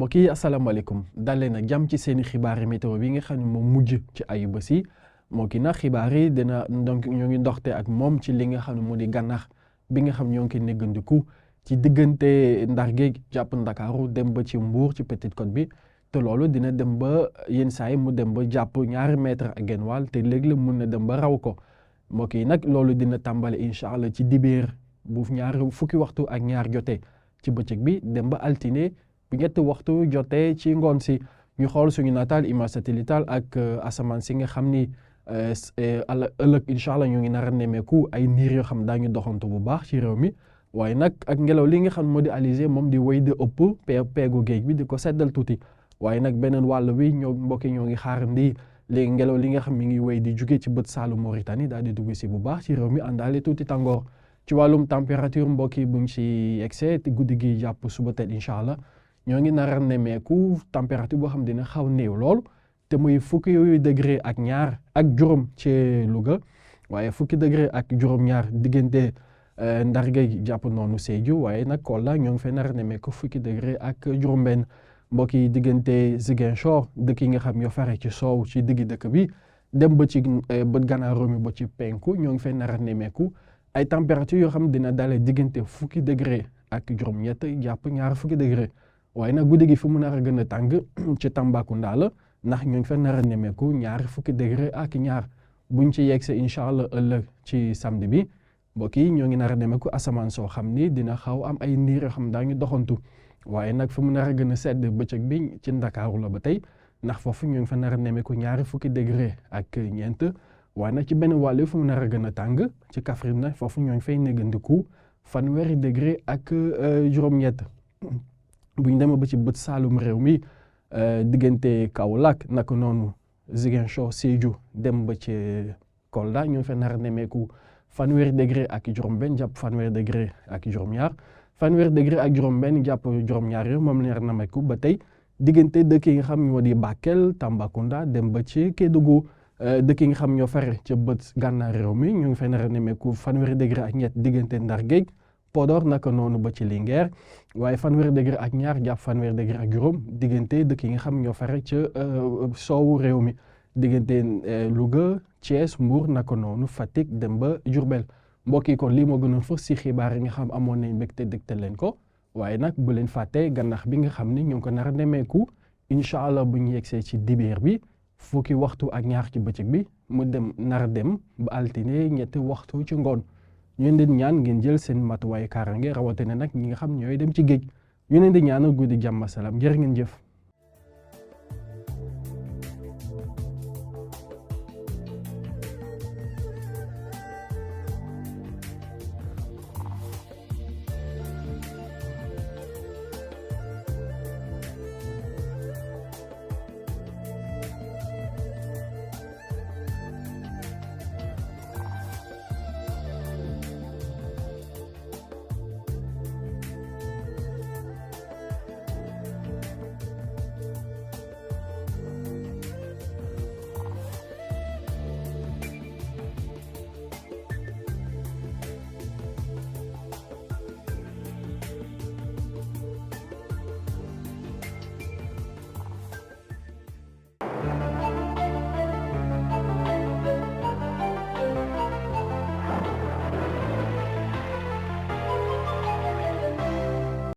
mbokk yi asalaamaaleykum dalee na jàmm ci seeni xibaari météo bi nga xam ne moom mujj ci ayubés yi moo ki nag xibaar yi dina donc ñoo ngi ndoxte ak moom ci li nga xam ne moo di gànnaar bi nga xam ñoo ngi koy néggandiku ci diggante Ndar Géej jàpp Ndakaaru dem ba ci Mbuur ci Petite Côte bi te loolu dina dem ba yenn saa yi mu dem ba jàpp 2 mètres ak genn wàll te léegi la mun na dem ba raw ko mbokk yi nag loolu dina tàmbale incha allah ci dibéer bu fukki waxtu ak ñaar jotee ci bëccëg bi dem ba altine bu ñetti waxtu jotee ci ngoon si ñu xool suñu nataal image satellitale ak asamaan si nga xam ni ëllëg incha allah ñu ngi nar a nemmeeku ay niir yoo xam daañu doxantu bu baax ci réew mi waaye nag ak ngelaw li nga xam moo di alizé moom di wéy di ëpp peegu géej bi di ko seddal tuuti waaye nag beneen wàll wi ñoo mbokki ñoo ngi xaarandi léegi ngelaw li nga xam mi ngi wéy di jugee ci bët saalu Mauritanie daal di dugg si bu baax ci réew mi àndaale tuuti tàngoor ci wàllum température mbokki buñ ci excès te guddi gi jàpp suba teel incha allah ñoo ngi nar a nemmeeku température boo xam dina xaw néew lool te muy fukki degré ak ñaar ak juróom ci Louga waaye fukki degré ak juróom-ñaar diggante Ndar Géej jàpp noonu Sédhiou waaye nag Kolda ñoo ngi fay nar a nemmeeku fukki degré ak juróom-benn mbokk yi diggante Ziguinchor dëkk yi nga xam yoo fare ci soow ci diggi dëkk bi dem ba ci bët gànnaaru mi ba ci penku ñoo ngi fay nar a nemmeeku ay température yoo xam dina dalee diggante fukki degré ak juróom-ñett jàpp ñaar fukki degré. waaye nag guddi gi fi mu nar a gën a tàng ci Tambacounda la ndax ñu ngi fa nar a nemmeeku ñaar fukki degré ak ñaar buñ ci yegsee incha allah ëllëg ci samedi bi mbokk yi ñoo ngi nar a nemmeeku asamaan soo xam ni dina xaw am ay niir yoo xam daañu doxantu waaye nag fi mu nar a gën a sedd bëccëg bi ci Ndakaaru la ba tey ndax foofu ñu ngi fa nar a nemmeeku ñaari fukki degré ak ñeent waaye nag ci benn wàll fi mu nar a gën a tàng ci Kaffrine nag foofu ñoo ngi fay néggandiku 1 degré ak juróom-ñett. bu ñu demee ba ci bët saalum réew mi diggante Kaolack naka noonu Ziguinchor Sédhiou dem ba ci Kolda ñu ngi fa nar a nemmeeku 1 degré ak juróom-benn jàpp 1 degré ak juróom-ñaar 1 degré ak juróom-benn jàpp juróom-ñaar yooyu moom la nar a nemmeeku ba tey diggante dëkk yi nga xam ñoo di Bakel Tambacounda dem ba ci Kédougou dëkk yi nga xam ñoo fare ca bët gànnaar réew mi ñu ngi fa nar a nemmeeku 1 degré ak ñett diggante Ndar Géej Podor naka noonu ba ci Linguère waaye 1 degré ak ñaar jàpp 1 degré ak juróom diggante dëkk yi nga xam ñoo fare ca soowu réew mi diggante Louga Thiès Mbour naka noonu Fatick dem ba Diourbel mbokk yi kon lii moo gënoon fës si xibaar yi nga xam amoon nañ mbégte dégtal leen ko waaye nag bu leen fàtte gànnax bi nga xam ni ñu ngi ko nar a nemmeeku incha allah bu ñu yegsee ci dibeer bi fukki waxtu ak ñaar ci bëccëg bi mu dem nar a dem ba altine ñetti waxtu ci ngoon. ñu leen di ñaan ngeen jël seen matuwaay kaaraange rawatina nag ñi nga xam ñooy dem ci géej ñu leen di ñaanal guddi jàmm salaam jërë ngeen jëf.